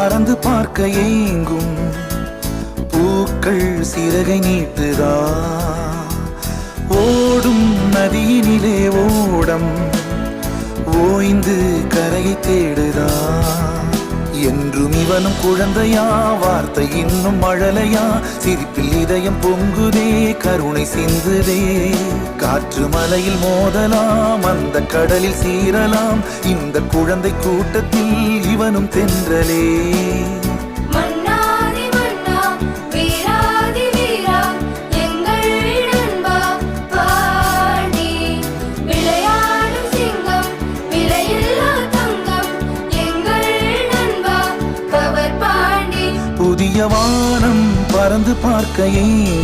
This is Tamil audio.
பறந்து பார்க்க ஏங்கும் பூக்கள் சிறகை நீட்டுதா ஓடும் நதியினிலே ஓடம் ஓய்ந்து கரையை தேடுதா என்றும் இவனும் குழந்தையா வார்த்தை இன்னும் மழலையா சிரிப்பில் இதயம் பொங்குதே கருணை சிந்துதே காற்று மலையில் மோதலாம் அந்த கடலில் சீரலாம் இந்த குழந்தை கூட்டத்தில் இவனும் தென்றலே புதிய வானம் பறந்து பார்க்க ஏங்கும்